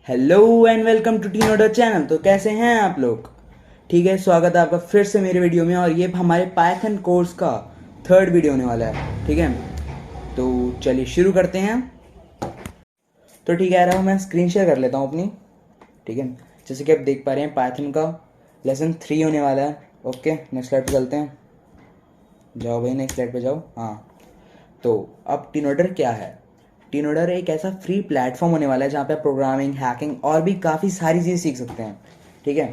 Hello and welcome to टीनोडर channel. तो कैसे हैं आप लोग? ठीक है, स्वागत है आपका फिर से मेरे वीडियो में। और ये हमारे पाइथन कोर्स का थर्ड वीडियो होने वाला है। ठीक है, तो चलिए शुरू करते हैं। तो ठीक है, आ रहा हूँ, मैं स्क्रीन शेयर कर लेता हूँ अपनी। ठीक है, जैसे कि आप देख पा रहे हैं पाइथन का लेसन 3 होने वाला है। ओके, नेक्स्ट स्लाइड पे चलते हैं। जाओ भाई, नेक्स्ट स्लाइड पे जाओ। हाँ, तो अब टीनोडर क्या है? टीनोडर एक ऐसा फ्री प्लेटफॉर्म होने वाला है जहाँ पे आप प्रोग्रामिंग, हैकिंग और भी काफ़ी सारी चीज़ें सीख सकते हैं। ठीक है,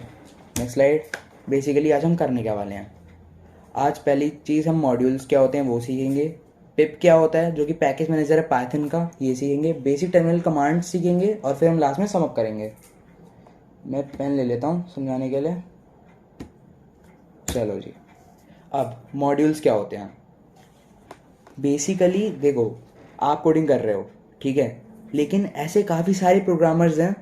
नेक्स्ट स्लाइड। बेसिकली आज हम करने क्या वाले हैं? आज पहली चीज़ हम मॉड्यूल्स क्या होते हैं वो सीखेंगे। पिप क्या होता है, जो कि पैकेज मैनेजर है पाइथन का, ये सीखेंगे। बेसिक टर्मिनल कमांड सीखेंगे और फिर हम लास्ट में सम अप करेंगे। मैं पेन ले लेता हूँ समझाने के लिए। चलो जी, अब मॉड्यूल्स क्या होते हैं? बेसिकली देखो, आप कोडिंग कर रहे हो, ठीक है, लेकिन ऐसे काफ़ी सारे प्रोग्रामर्स हैं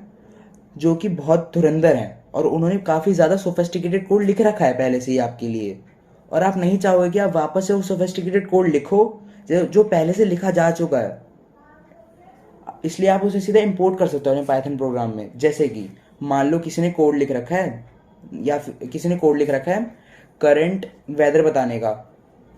जो कि बहुत धुरंधर हैं और उन्होंने काफ़ी ज़्यादा सोफिस्टिकेटेड कोड लिख रखा है पहले से ही आपके लिए। और आप नहीं चाहोगे कि आप वापस से वो सोफिस्टिकेटेड कोड लिखो जो पहले से लिखा जा चुका है। इसलिए आप उसे सीधा इंपोर्ट कर सकते हो अपने पाइथन प्रोग्राम में। जैसे कि मान लो किसी ने कोड लिख रखा है, या फिर किसी ने कोड लिख रखा है करंट वेदर बताने का,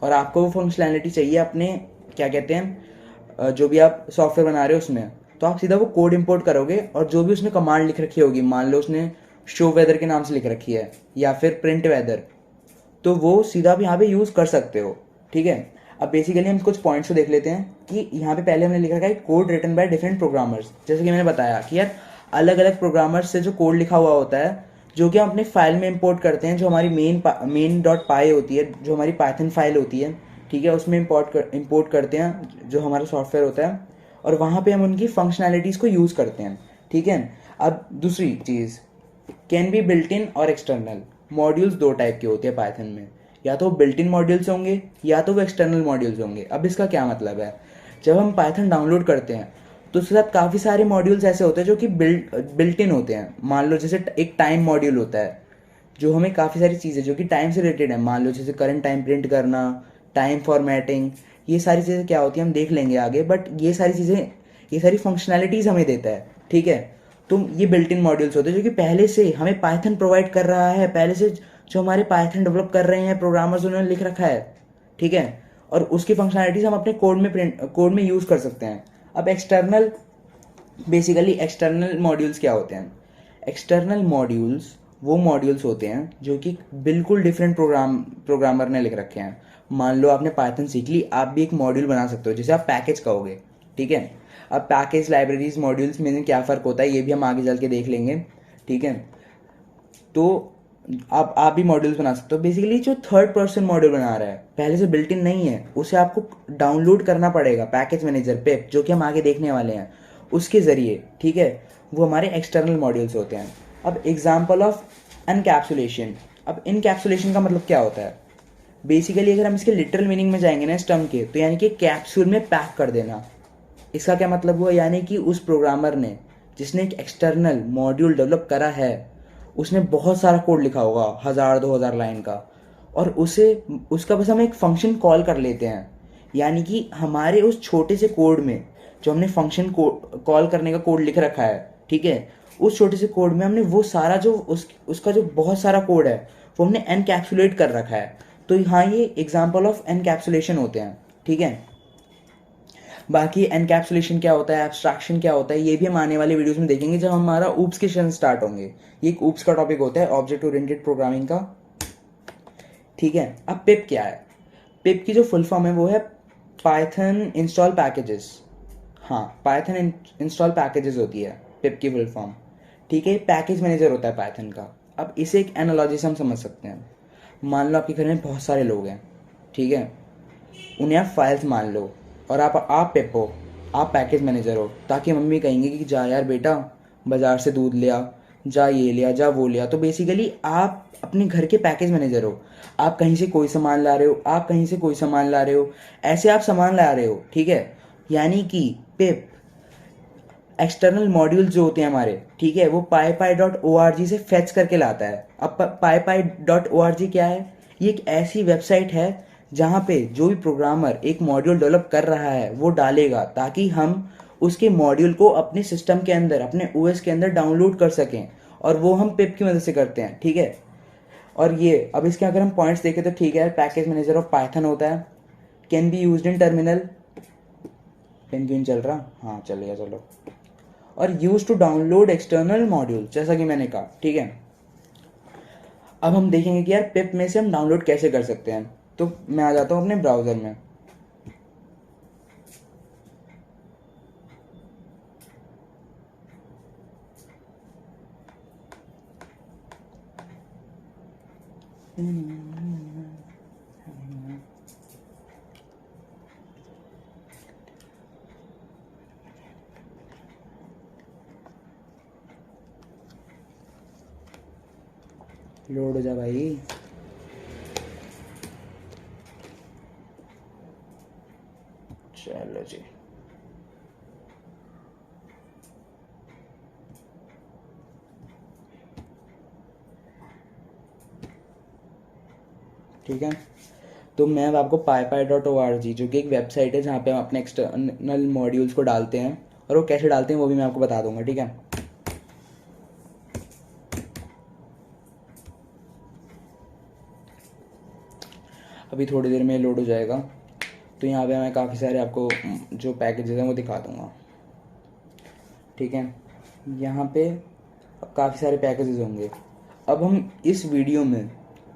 और आपको वो फंक्शनैलिटी चाहिए अपने, क्या कहते हैं, जो भी आप सॉफ्टवेयर बना रहे हो उसमें। तो आप सीधा वो कोड इंपोर्ट करोगे और जो भी उसने कमांड लिख रखी होगी, मान लो उसने शो वेदर के नाम से लिख रखी है या फिर प्रिंट वेदर, तो वो सीधा आप यहाँ पे यूज़ कर सकते हो। ठीक है, अब बेसिकली हम कुछ पॉइंट्स को देख लेते हैं कि यहाँ पे पहले हमने लिखा है code written by different programmers. जैसे कि मैंने बताया कि यार अलग अलग प्रोग्रामर्स से जो कोड लिखा हुआ होता है, जो कि हम अपने फाइल में इंपोर्ट करते हैं, जो हमारी मेन डॉट पाई होती है, जो हमारी पाइथन फाइल होती है। ठीक है, उसमें इंपोर्ट करते हैं जो हमारा सॉफ्टवेयर होता है, और वहाँ पे हम उनकी फंक्शनैलिटीज़ को यूज़ करते हैं। ठीक है, अब दूसरी चीज़, कैन बी बिल्ट इन और एक्सटर्नल। मॉड्यूल्स दो टाइप के होते हैं पाइथन में, या तो बिल्ट इन मॉड्यूल्स होंगे या तो वो एक्सटर्नल मॉड्यूल्स होंगे। अब इसका क्या मतलब है? जब हम पाइथन डाउनलोड करते हैं तो उसके साथ काफ़ी सारे मॉड्यूल्स ऐसे होते हैं जो कि बिल्ट इन होते हैं। मान लो जैसे एक टाइम मॉड्यूल होता है जो हमें काफ़ी सारी चीज़ें जो कि टाइम से रिलेटेड है, मान लो जैसे करंट टाइम प्रिंट करना, टाइम फॉर्मेटिंग, ये सारी चीज़ें क्या होती है हम देख लेंगे आगे, बट ये सारी चीज़ें, ये सारी फंक्शनैलिटीज़ हमें देता है। ठीक है, तो ये बिल्ट इन मॉड्यूल्स होते हैं जो कि पहले से हमें पाइथन प्रोवाइड कर रहा है, पहले से जो हमारे पाइथन डेवलप कर रहे हैं प्रोग्रामर्स उन्होंने लिख रखा है। ठीक है, और उसकी फंक्शनैलिटीज़ हम अपने कोड में यूज़ कर सकते हैं। अब एक्सटर्नल, बेसिकली एक्सटर्नल मॉड्यूल्स क्या होते हैं? एक्सटर्नल मॉड्यूल्स वो मॉड्यूल्स होते हैं जो कि बिल्कुल डिफरेंट प्रोग्रामर ने लिख रखे हैं। मान लो आपने पाइथन सीख ली, आप भी एक मॉड्यूल बना सकते हो जिसे आप पैकेज कहोगे। ठीक है, अब पैकेज, लाइब्रेरीज, मॉड्यूल्स में क्या फ़र्क होता है ये भी हम आगे चल के देख लेंगे। ठीक है, तो आप भी मॉड्यूल्स बना सकते हो। बेसिकली जो थर्ड पर्सन मॉड्यूल बना रहा है, पहले से बिल्ट इन नहीं है, उसे आपको डाउनलोड करना पड़ेगा पैकेज मैनेजर पे, जो कि हम आगे देखने वाले हैं उसके ज़रिए। ठीक है, वो हमारे एक्सटर्नल मॉड्यूल्स होते हैं। अब एग्जाम्पल ऑफ एनकैप्सुलेशन। अब इनकैप्सुलेशन का मतलब क्या होता है? बेसिकली अगर हम इसके लिटरल मीनिंग में जाएंगे ना इस टर्म के, तो यानी कि कैप्सूल में पैक कर देना। इसका क्या मतलब हुआ? यानी कि उस प्रोग्रामर ने, जिसने एक एक्सटर्नल मॉड्यूल डेवलप करा है, उसने बहुत सारा कोड लिखा होगा, 1000-2000 लाइन का, और उसे, उसका बस हम एक फंक्शन कॉल कर लेते हैं। यानी कि हमारे उस छोटे से कोड में जो हमने फंक्शन कॉल करने का कोड लिख रखा है, ठीक है, उस छोटे से कोड में हमने वो सारा जो उसका जो बहुत सारा कोड है वो हमने एनकैप्सुलेट कर रखा है। तो हाँ, ये एग्जाम्पल ऑफ एनकैप्सुलेशन होते हैं। ठीक है, बाकी एनकैप्सुलेशन क्या होता है, एब्स्ट्रैक्शन क्या होता है, ये भी हम आने वाले वीडियोस में देखेंगे जब हमारा ऊप्स के सेशन स्टार्ट होंगे। ये एक ऊप्स का टॉपिक होता है, ऑब्जेक्ट ओरिएंटेड प्रोग्रामिंग का। ठीक है, अब पिप क्या है? पिप की जो फुल फॉर्म है वो है पाइथन इंस्टॉल पैकेजेस। हाँ, पाइथन इंस्टॉल पैकेजेस होती है पिप की फुल फॉर्म। ठीक है, पैकेज मैनेजर होता है पाइथन का। अब इसे एक एनालॉजी से हम समझ सकते हैं। मान लो आपके घर में बहुत सारे लोग हैं, ठीक है, उन्हें आप फाइल्स मान लो, और आप पेप हो, आप पैकेज मैनेजर हो, ताकि मम्मी कहेंगे कि जा यार बेटा बाज़ार से दूध ले आ, जा ये लिया, जा वो लिया। तो बेसिकली आप अपने घर के पैकेज मैनेजर हो। आप कहीं से कोई सामान ला रहे हो, आप कहीं से कोई सामान ला रहे हो, ऐसे आप सामान ला रहे हो। ठीक है, यानी कि पिप एक्सटर्नल मॉड्यूल्स जो होते हैं हमारे, ठीक है, वो PyPy.org से फेच करके लाता है। अब PyPy.org क्या है? ये एक ऐसी वेबसाइट है जहाँ पे जो भी प्रोग्रामर एक मॉड्यूल डेवलप कर रहा है वो डालेगा, ताकि हम उसके मॉड्यूल को अपने सिस्टम के अंदर, अपने ओएस के अंदर डाउनलोड कर सकें, और वो हम पिप की मदद से करते हैं, ठीक है। और ये अब इसके अगर हम पॉइंट्स देखें तो ठीक है, पैकेज मैनेजर ऑफ पाइथन होता है, can be used in terminal, penguin चल रहा, हाँ चलेगा चलो, और use to download external module, जैसा कि मैंने कहा, ठीक है। अब हम देखेंगे कि यार पिप में से हम डाउनलोड कैसे कर सकते हैं। तो मैं आ जाता हूँ अपने ब्राउज़र में। लोड हो जा भाई। चलो जी, ठीक है। तो मैं अब आपको PyPy.org, जो कि एक वेबसाइट है जहाँ पे हम अपने एक्सटर्नल मॉड्यूल्स को डालते हैं, और वो कैसे डालते हैं वो भी मैं आपको बता दूंगा, ठीक है। अभी थोड़ी देर में लोड हो जाएगा। तो यहाँ पे मैं काफ़ी सारे आपको जो पैकेजेस हैं वो दिखा दूंगा, ठीक है। यहाँ पे काफ़ी सारे पैकेजेस होंगे। अब हम इस वीडियो में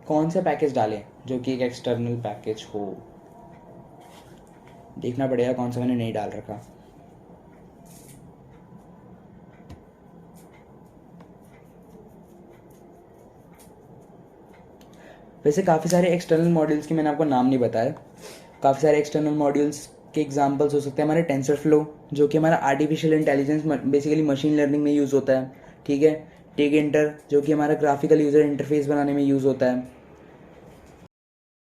कौन सा पैकेज डालें जो कि एक एक्सटर्नल पैकेज हो, देखना पड़ेगा कौन सा मैंने नहीं डाल रखा। वैसे काफ़ी सारे एक्सटर्नल मॉड्यूल्स के मैंने आपको नाम नहीं बताया। काफ़ी सारे एक्सटर्नल मॉड्यूल्स के एग्जांपल्स हो सकते हैं हमारे टेंसर फ्लो, जो कि हमारा artificial intelligence basically machine learning में यूज़ होता है, ठीक है। टेक इंटर, जो कि हमारा ग्राफिकल यूज़र इंटरफेस बनाने में यूज़ होता है।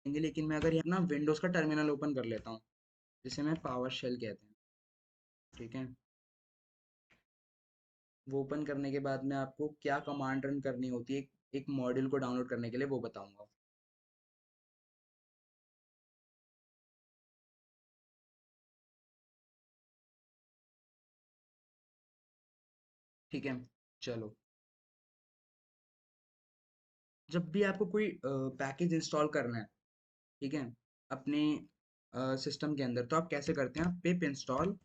लेकिन मैं अगर यहाँ ना विंडोज़ का टर्मिनल ओपन कर लेता हूँ, जिसे मैं पावर शेल कहते हैं, ठीक है। वो ओपन करने के बाद मैं आपको क्या कमांड रन करनी होती है एक मॉड्यूल को डाउनलोड करने के लिए, वो बताऊंगा। ठीक है, चलो। जब भी आपको कोई पैकेज इंस्टॉल करना है, ठीक है, अपने सिस्टम के अंदर, तो आप कैसे करते हैं, पिप इंस्टॉल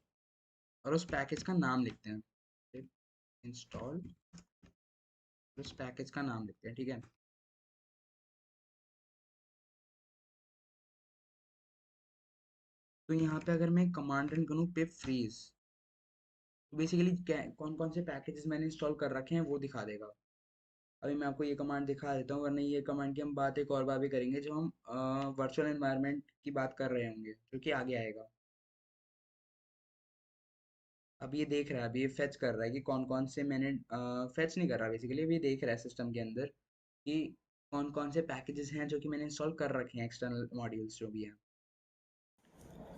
और उस पैकेज का नाम लिखते हैं, पिप इंस्टॉल, उस पैकेज का नाम लिखते हैं, ठीक है। तो यहाँ पे अगर मैं कमांड रन करूँ पिप फ्रीज, तो बेसिकली कौन कौन से पैकेजेस मैंने इंस्टॉल कर रखे हैं वो दिखा देगा। अभी मैं आपको ये कमांड दिखा देता हूँ, वरना ये कमांड की हम बात एक और बार भी करेंगे जब हम वर्चुअल एनवायरनमेंट की बात कर रहे होंगे, जो कि आगे आएगा। अब ये देख रहा है, अभी ये फेच कर रहा है कि कौन कौन से मैंने फेच नहीं कर रहा बेसिकली, अभी ये देख रहा है सिस्टम के अंदर कि कौन कौन से पैकेजेस हैं जो कि मैंने इंस्टॉल कर रखे हैं, एक्सटर्नल मॉड्यूल्स जो भी हैं।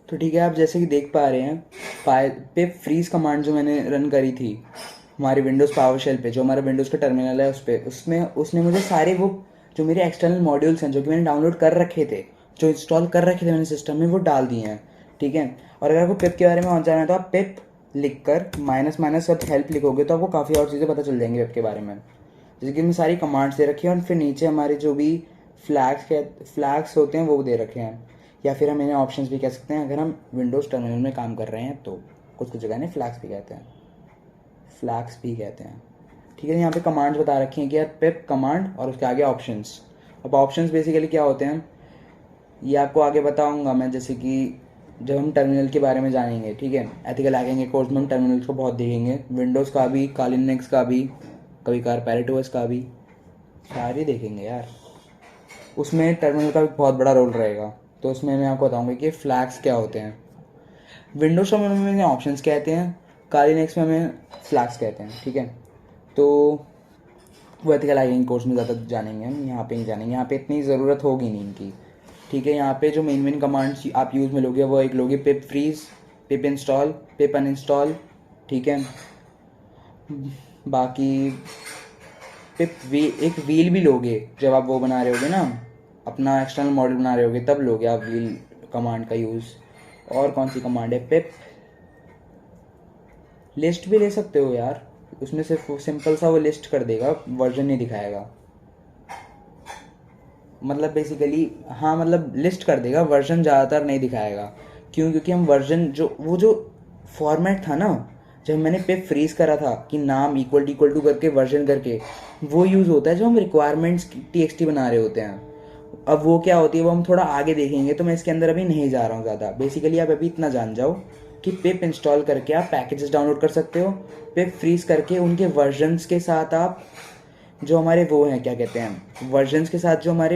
तो ठीक है, आप जैसे कि देख पा रहे हैं, पिप फ्रीज कमांड जो मैंने रन करी थी हमारे विंडोज़ पावर शेल पे, जो हमारा विंडोज़ का टर्मिनल है उस पर, उसमें उसने मुझे सारे वो जो मेरे एक्सटर्नल मॉड्यूल्स हैं जो कि मैंने डाउनलोड कर रखे थे, जो इंस्टॉल कर रखे थे मैंने सिस्टम में, वो डाल दिए हैं, ठीक है। और अगर आपको पिप के बारे में और जानना है तो आप पिप लिख कर माइनस माइनस सब हेल्प लिखोगे तो आपको काफ़ी और चीज़ें पता चल जाएंगी पिप के बारे में। जैसे कि मैं सारी कमांड्स दे रखी हैं, और फिर नीचे हमारे जो भी फ्लैग्स होते हैं वो दे रखे हैं, या फिर हम इन्हें ऑप्शंस भी कह सकते हैं अगर हम विंडोज़ टर्मिनल में काम कर रहे हैं तो। कुछ कुछ जगह इन्हें फ्लैग्स भी कहते हैं, फ्लैग्स भी कहते हैं, ठीक है। यहाँ पे कमांड्स बता रखी हैं कि यार पिप कमांड और उसके आगे ऑप्शंस। अब ऑप्शंस बेसिकली क्या होते हैं ये आपको आगे बताऊंगा मैं, जैसे कि जब हम टर्मिनल के बारे में जानेंगे, ठीक है। एथिकल हैकिंग के कोर्स में हम टर्मिनल्स को बहुत देखेंगे, विंडोज़ का भी, कालिनेक्स का भी, कभी कार पैरेटोस का भी, सारे देखेंगे यार। उसमें टर्मिनल का भी बहुत बड़ा रोल रहेगा। तो उसमें मैं आपको बताऊंगा कि फ्लैग्स क्या होते हैं। विंडोज़ में हमें ऑप्शंस कहते हैं, कालिनेक्स में हमें फ्लैग्स कहते हैं, ठीक है। तो वो एथिकल हैकिंग कोर्स में ज़्यादा जानेंगे हम, यहाँ पे नहीं जानेंगे, यहाँ पे इतनी ज़रूरत होगी नहीं इनकी, ठीक है। यहाँ पे जो मेन मेन कमांड्स आप यूज़ में लोगे वो एक लोगे पिप फ्रीज, पिप इंस्टॉल, पिप अनइंस्टॉल, ठीक है। बाकी एक व्हील भी लोगे जब आप वो बना रहे होगे ना, अपना एक्सटर्नल मॉडल बना रहे होगे, तब लोगे आप व्हील कमांड का यूज़। और कौन सी कमांड है, पिप लिस्ट भी ले सकते हो यार, उसमें सिर्फ सिंपल सा वो लिस्ट कर देगा, वर्जन नहीं दिखाएगा। मतलब बेसिकली हाँ, मतलब लिस्ट कर देगा, वर्जन ज़्यादातर नहीं दिखाएगा। क्यों? क्योंकि हम वर्जन जो वो जो फॉर्मेट था ना, जब मैंने पिप फ्रीज करा था कि नाम इक्वल टू करके वर्जन करके, वो यूज़ होता है जब हम रिक्वायरमेंट्स की TXT बना रहे होते हैं। अब वो क्या होती है वो हम थोड़ा आगे देखेंगे, तो मैं इसके अंदर अभी नहीं जा रहा हूँ ज़्यादा। बेसिकली आप अभी इतना जान जाओ कि पिप इंस्टॉल करके आप पैकेजेस डाउनलोड कर सकते हो। पिप फ्रीज करके उनके वर्जन्स के साथ आप जो हमारे वो हैं क्या कहते हैं वर्जन्स के साथ जो हमारे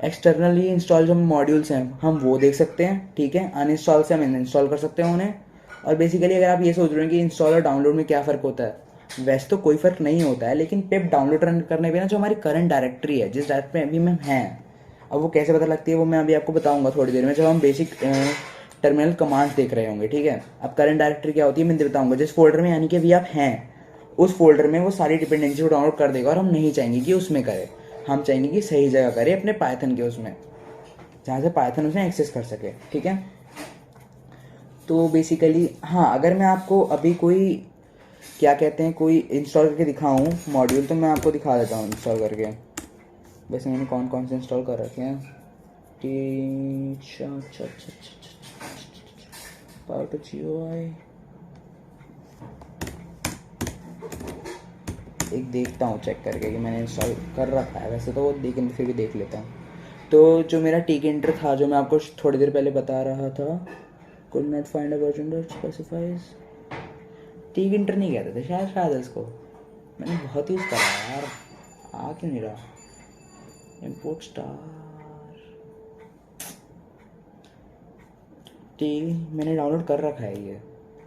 एक्सटर्नली इंस्टॉल जो मॉड्यूल्स हैं हम वो देख सकते हैं। ठीक है, अनइंस्टॉल से हम इंस्टॉल कर सकते हैं उन्हें। और बेसिकली अगर आप ये सोच रहे हैं कि इंस्टॉल और डाउनलोड में क्या फ़र्क होता है, वैसे तो कोई फ़र्क नहीं होता है, लेकिन पिप डाउनलोड रन करने पे ना जो हमारी करंट डायरेक्टरी है, जिस डायरेक्टरी में अभी हम हैं, अब वो कैसे पता लगती है वो मैं अभी आपको बताऊंगा थोड़ी देर में, जब हम बेसिक टर्मिनल कमांड्स देख रहे होंगे। ठीक है, अब करंट डायरेक्टरी क्या होती है मैं बताऊंगा। जिस फोल्डर में यानी कि अभी आप हैं उस फोल्डर में वो सारी डिपेंडेंसी को डाउनलोड कर देगा, और हम नहीं चाहेंगे कि उसमें करे, हम चाहेंगे कि सही जगह करे अपने पाइथन के उसमें, जहाँ से पाइथन उसे एक्सेस कर सके। ठीक है, तो बेसिकली हाँ, अगर मैं आपको अभी कोई क्या कहते हैं कोई इंस्टॉल करके दिखाऊँ मॉड्यूल, तो मैं आपको दिखा देता हूँ इंस्टॉल करके। वैसे मैंने कौन कौन से इंस्टॉल कर रखे हैं। GUI एक देखता हूँ चेक करके कि मैंने इंस्टॉल कर रखा है, वैसे तो वो लेकिन फिर भी देख लेता हूँ। तो जो मेरा टीकेंटर था जो मैं आपको थोड़ी देर पहले बता रहा था, could not find a version that specifies, टीकेंटर नहीं कहते थे शायद इसको, मैंने बहुत यूज़ करा यार, आ क्यों नहीं रहा। इम्पोर्ट स्टार मैंने डाउनलोड कर रखा है ये,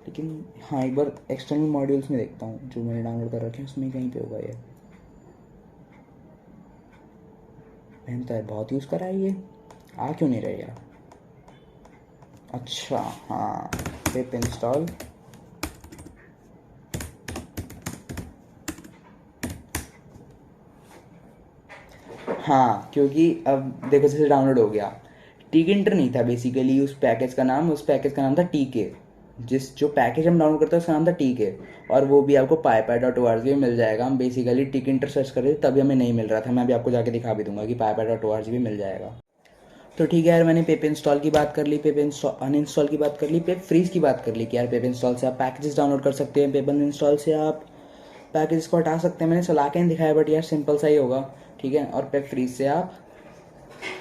लेकिन हाँ एक बार एक्सटर्नल मॉड्यूल्स में देखता हूँ जो मैंने डाउनलोड कर रखे हैं उसमें कहीं पे होगा ये। मैंने तो बहुत यूज़ करा है ये, आ क्यों नहीं रहा यार। अच्छा हाँ, पिप इंस्टॉल, हाँ क्योंकि अब देखो जैसे डाउनलोड हो गया, टीकेंटर नहीं था बेसिकली उस पैकेज का नाम, उस पैकेज का नाम था टीके। जिस जो पैकेज हम डाउनलोड करते हैं उसका नाम था टीके, और वो भी आपको py.org में मिल जाएगा। हम बेसिकली टीकेंटर सर्च कर रहे थे तभी हमें नहीं मिल रहा था, मैं अभी आपको जाके दिखा भी दूंगा कि py.org भी मिल जाएगा। तो ठीक है यार, मैंने पिप इंस्टॉल की बात कर ली, पिप अनइंस्टॉल की बात कर ली, पिप फ्रीज की बात कर ली कि यार पिप इंस्टॉल से आप पैकेजेस डाउनलोड कर सकते हैं, पिप अनइंस्टॉल से आप पैकेजेस को हटा सकते हैं। मैंने चला के नहीं दिखाया बट यार सिंपल सा ही होगा। ठीक है, और पिप फ्रीज से आप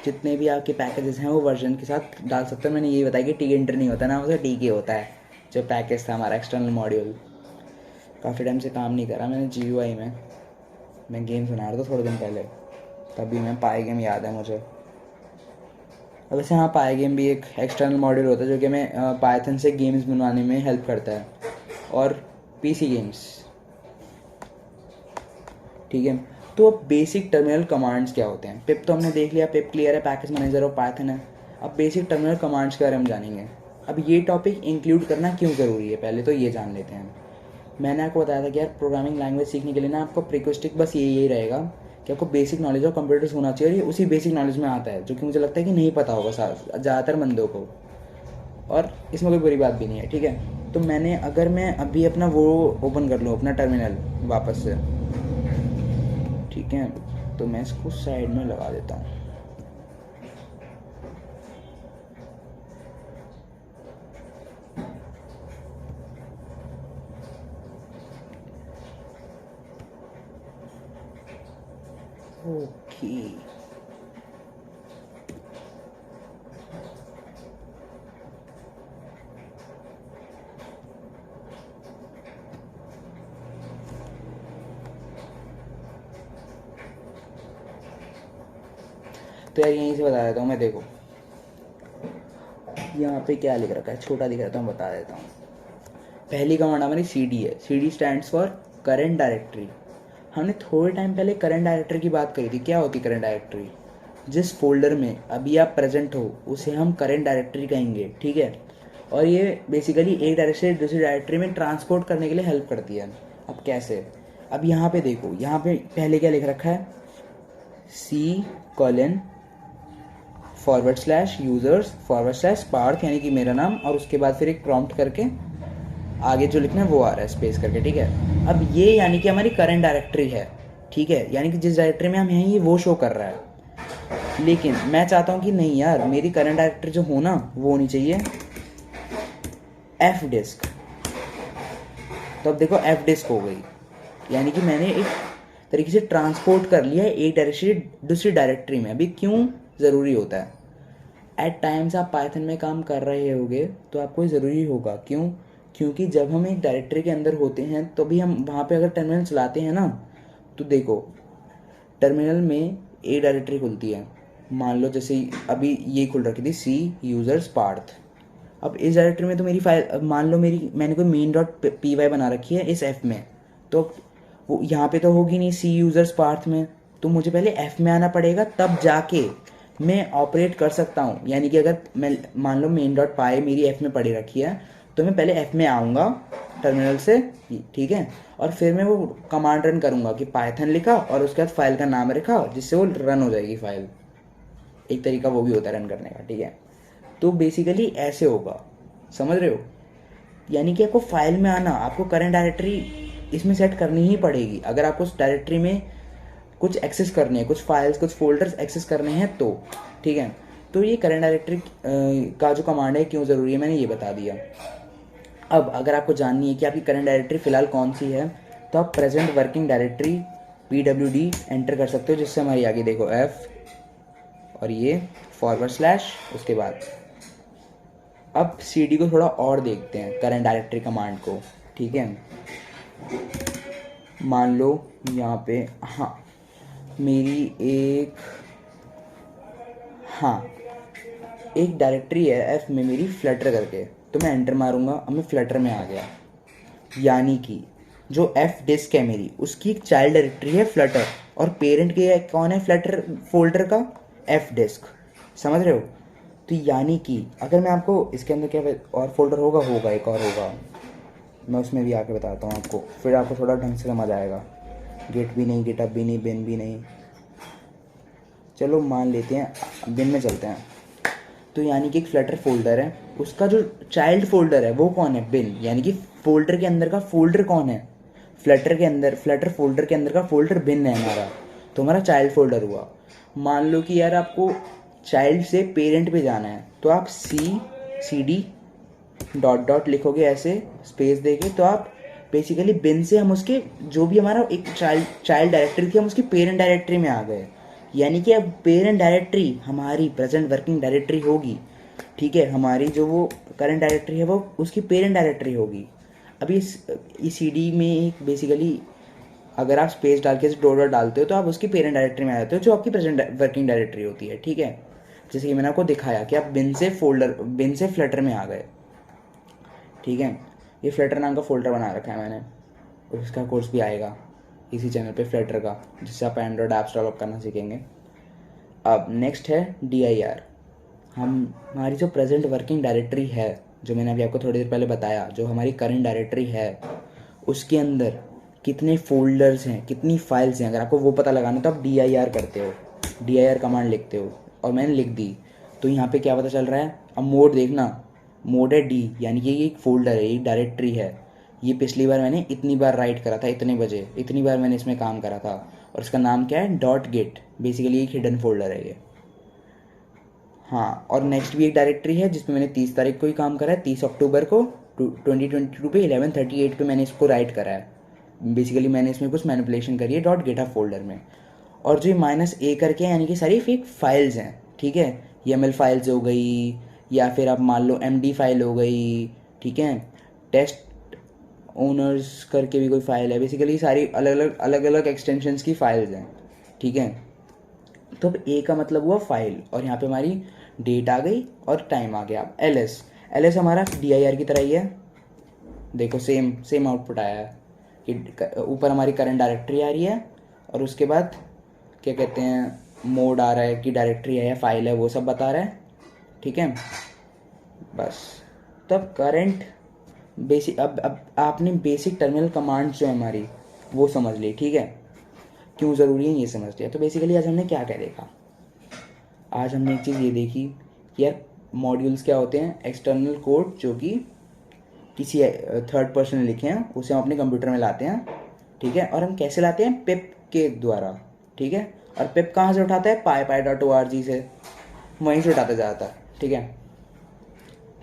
जितने भी आपके पैकेजेस हैं वो वर्जन के साथ डाल सकते हैं। मैंने ये बताया कि टी एंटर नहीं होता ना, उसे टी के होता है। जो पैकेज था हमारा एक्सटर्नल मॉड्यूल, काफ़ी टाइम से काम नहीं करा मैंने GUI में, मैं गेम सुना रहा था थोड़े दिन पहले, तभी मैं पाई गेम याद है मुझे। अब वैसे हाँ, पाई गेम भी एक एक्सटर्नल मॉड्यूल होता है जो कि हमें पाइथन से गेम्स बनवाने में हेल्प करता है, और PC गेम्स। ठीक है, तो अब बेसिक टर्मिनल कमांड्स क्या होते हैं। पिप तो हमने देख लिया, पिप क्लियर है, पैकेज मैनेजर और पाइथन है। अब बेसिक टर्मिनल कमांड्स के बारे में जानेंगे। अब ये टॉपिक इंक्लूड करना क्यों ज़रूरी है, पहले तो ये जान लेते हैं। मैंने आपको बताया था कि यार प्रोग्रामिंग लैंग्वेज सीखने के लिए ना आपको प्रिक्वेस्टिक बस यही रहेगा कि आपको बेसिक नॉलेज ऑफ कंप्यूटर्स होना चाहिए, और ये उसी बेसिक नॉलेज में आता है जो कि मुझे लगता है कि नहीं पता होगा ज़्यादातर बंदों को, और इसमें कोई बुरी बात भी नहीं है। ठीक है, तो अगर मैं अभी अपना वो ओपन कर लूँ अपना टर्मिनल वापस से, ठीक है, तो मैं इसको साइड में लगा देता हूँ। ओके, तो यार यहीं से बता देता हूँ मैं। देखो यहाँ पे क्या लिख रखा है, छोटा दिख रहा है तो मैं बता देता हूँ। पहली कमांड हमारी CD है। CD stands for current directory. हमने थोड़े टाइम पहले करंट डायरेक्टरी की बात करी थी। क्या होती करंट डायरेक्टरी? जिस फोल्डर में अभी आप प्रेजेंट हो उसे हम करंट डायरेक्टरी कहेंगे। ठीक है, और ये बेसिकली एक डायरेक्टरी से दूसरी डायरेक्टरी में ट्रांसपोर्ट करने के लिए हेल्प करती है। अब कैसे? अब यहाँ पे देखो, यहाँ पे पहले क्या लिख रखा है, C:/users/path, यानी कि मेरा नाम, और उसके बाद फिर एक प्रॉम्प्ट करके आगे जो लिखना है वो आ रहा है स्पेस करके, ठीक है। अब ये यानी कि हमारी करंट डायरेक्टरी है, ठीक है, यानी कि जिस डायरेक्टरी में हम हैं ये वो शो कर रहा है। लेकिन मैं चाहता हूँ कि नहीं यार, मेरी करंट डायरेक्टरी जो हो ना वो होनी चाहिए एफ डिस्क। तो अब देखो एफ डिस्क हो गई, यानी कि मैंने एक तरीके से ट्रांसपोर्ट कर लिया है एक डायरेक्टरी दूसरी डायरेक्टरी में। अभी क्यों ज़रूरी होता है, एट टाइम्स आप पाइथन में काम कर रहे होगे तो आपको ज़रूरी होगा। क्यों? क्योंकि जब हम एक डायरेक्टरी के अंदर होते हैं तो भी हम वहाँ पे अगर टर्मिनल चलाते हैं ना, तो देखो टर्मिनल में एक डायरेक्टरी खुलती है, मान लो जैसे अभी ये खुल रखी थी सी यूज़र्स पार्थ। अब इस डायरेक्टरी में तो मेरी फाइल, अब मान लो मैंने कोई मेन डॉट पी वाई बना रखी है इस एफ में, तो वो यहाँ पे तो होगी नहीं सी यूज़र्स पार्थ में, तो मुझे पहले एफ में आना पड़ेगा, तब जाके मैं ऑपरेट कर सकता हूँ। यानी कि अगर मैं मान लो मेन डॉट पाई मेरी एफ में पड़ी रखी है, तो मैं पहले एफ में आऊँगा टर्मिनल से, ठीक है, और फिर मैं वो कमांड रन करूँगा कि पाइथन लिखा और उसके बाद फाइल का नाम लिखा, जिससे वो रन हो जाएगी फाइल। एक तरीका वो भी होता है रन करने का, ठीक है। तो बेसिकली ऐसे होगा, समझ रहे हो? यानी कि आपको फाइल में आना, आपको करंट डायरेक्टरी इसमें सेट करनी ही पड़ेगी अगर आपको उस डायरेक्टरी में कुछ एक्सेस करने हैं, कुछ फाइल्स कुछ फोल्डर्स एक्सेस करने हैं तो, ठीक है। तो ये करंट डायरेक्टरी का जो कमांड है क्यों ज़रूरी है मैंने ये बता दिया। अब अगर आपको जाननी है कि आपकी करंट डायरेक्टरी फ़िलहाल कौन सी है, तो आप present working directory PWD enter कर सकते हो, जिससे हमारी आगे देखो F और ये /, उसके बाद अब CD को थोड़ा और देखते हैं करंट डायरेक्टरी कमांड को, ठीक है। मान लो यहाँ पे हाँ मेरी एक डायरेक्टरी है एफ में मेरी फ्लटर करके, तो मैं एंटर मारूंगा, अब मैं फ्लटर में आ गया। यानी कि जो एफ डिस्क है मेरी उसकी एक चाइल्ड डायरेक्टरी है फ्लटर, और पेरेंट के कौन है फ्लटर फोल्डर का, एफ डिस्क। समझ रहे हो? तो यानी कि अगर मैं आपको इसके अंदर क्या और फोल्डर होगा एक और होगा, मैं उसमें भी आके बताता हूँ आपको, फिर आपको थोड़ा ढंग से समझ आएगा। गेट भी नहीं, गिटअप भी नहीं, बिन भी नहीं, चलो मान लेते हैं बिन में चलते हैं। तो यानी कि एक फ्लटर फोल्डर है, उसका जो चाइल्ड फोल्डर है वो कौन है, बिन। यानी कि फोल्डर के अंदर का फोल्डर कौन है, फ्लटर के अंदर, फ्लटर फोल्डर के अंदर का फोल्डर बिन है हमारा, तो हमारा चाइल्ड फोल्डर हुआ। मान लो कि यार आपको चाइल्ड से पेरेंट पे जाना है, तो आप CD डॉट लिखोगे ऐसे स्पेस देके, तो आप बेसिकली बिन से हम उसके जो भी हमारा एक चाइल्ड डायरेक्टरी थी हम उसकी पेरेंट डायरेक्टरी में आ गए। यानी कि अब पेरेंट डायरेक्टरी हमारी प्रेजेंट वर्किंग डायरेक्टरी होगी, ठीक है। हमारी जो वो करंट डायरेक्टरी है वो उसकी पेरेंट डायरेक्टरी होगी। अभी इस CD में एक बेसिकली अगर आप स्पेस डाल के डॉट डॉट डालते हो तो आप उसकी पेरेंट डायरेक्टरी में आ जाते हो, जो आपकी प्रेजेंट वर्किंग डायरेक्टरी होती है, ठीक है। जैसे कि मैंने आपको दिखाया कि आप बिन से फ्लटर में आ गए, ठीक है। ये फ्लटर नाम का फोल्डर बना रखा है मैंने, उसका कोर्स भी आएगा इसी चैनल पे फ्लटर का, जिससे आप एंड्रॉयड ऐप्स डेवलप करना सीखेंगे। अब नेक्स्ट है DIR। हमारी जो प्रेजेंट वर्किंग डायरेक्टरी है, जो मैंने अभी आपको थोड़ी देर पहले बताया, जो हमारी करंट डायरेक्टरी है, उसके अंदर कितने फोल्डर्स हैं, कितनी फाइल्स हैं, अगर आपको वो पता लगाना तो आप DIR करते हो, DIR कमांड लिखते हो, और मैंने लिख दी। तो यहाँ पे क्या पता चल रहा है, अब मोड देखना, मोड है D, यानी कि ये एक फोल्डर है, एक डायरेक्टरी है। ये पिछली बार मैंने इतनी बार राइट करा था, इतने बजे इतनी बार मैंने इसमें काम करा था, और इसका नाम क्या है, .git। बेसिकली एक हिडन फोल्डर है ये। हाँ, और नेक्स्ट भी एक डायरेक्टरी है जिसमें मैंने 30 तारीख को ही काम करा है, 30 अक्टूबर को 2022 पे 11:38 पे मैंने इसको राइट करा है। बेसिकली मैंने इसमें कुछ मैनिपुलेशन करी है .github फोल्डर में। और जो -a करके यानी कि सारी फेक फाइल्स हैं, ठीक है। YAML फाइल्स हो गई, या फिर आप मान लो MD फाइल हो गई, ठीक है। टेस्ट ओनर्स करके भी कोई फाइल है, बेसिकली सारी अलग अलग एक्सटेंशंस की फाइल्स हैं, ठीक है। तो अब A का मतलब हुआ फाइल, और यहाँ पे हमारी डेट आ गई और टाइम आ गया। LS हमारा DIR की तरह ही है, देखो सेम आउटपुट आया है कि ऊपर हमारी करंट डायरेक्टरी आ रही है, और उसके बाद क्या कहते हैं मोड आ रहा है कि डायरेक्टरी है या फाइल है, वो सब बता रहा है, ठीक है। बस तब करंट बेसिक, अब आपने बेसिक टर्मिनल कमांड्स जो है हमारी वो समझ ली, ठीक है। क्यों ज़रूरी है ये समझ लिया। तो बेसिकली आज हमने क्या क्या देखा, आज हमने एक चीज़ ये देखी कि यार मॉड्यूल्स क्या होते हैं, एक्सटर्नल कोड जो कि किसी थर्ड पर्सन ने लिखे हैं, उसे हम अपने कंप्यूटर में लाते हैं, ठीक है। और हम कैसे लाते हैं? पिप के द्वारा, ठीक है। और पिप कहाँ से उठाता है? py.org से, वहीं से उठाता जाता है, ठीक है।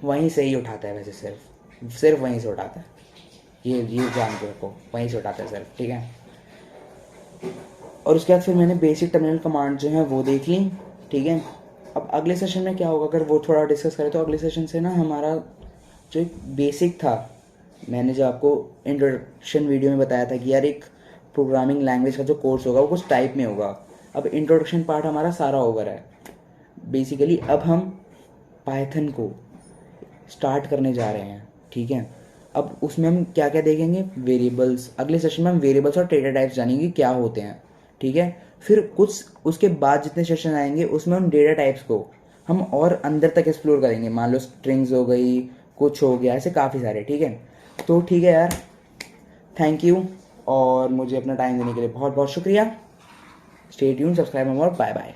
वहीं से ही उठाता है वैसे, सिर्फ वहीं से उठाता है, ये जान के रखो, वहीं से उठाता है सिर्फ, ठीक है। और उसके बाद फिर मैंने बेसिक टर्मिनल कमांड जो है वो देख ली, ठीक है। अब अगले सेशन में क्या होगा, अगर वो थोड़ा डिस्कस करें तो अगले सेशन से ना हमारा जो एक बेसिक था, मैंने जो आपको इंट्रोडक्शन वीडियो में बताया था कि यार एक प्रोग्रामिंग लैंग्वेज का जो कोर्स होगा वो कुछ टाइप में होगा। अब इंट्रोडक्शन पार्ट हमारा सारा ओवर है बेसिकली। अब हम पाइथन को स्टार्ट करने जा रहे हैं, ठीक है। अब उसमें हम क्या क्या देखेंगे? वेरिएबल्स, अगले सेशन में हम वेरिएबल्स और डेटा टाइप्स जानेंगे क्या होते हैं, ठीक है। फिर कुछ उसके बाद जितने सेशन आएंगे उसमें हम डेटा टाइप्स को हम और अंदर तक एक्सप्लोर करेंगे। मान लो स्ट्रिंग्स हो गई, कुछ हो गया, ऐसे काफ़ी सारे, ठीक है। तो ठीक है यार, थैंक यू, और मुझे अपना टाइम देने के लिए बहुत बहुत शुक्रिया। स्टे ट्यून, सब्सक्राइब और बाय बाय।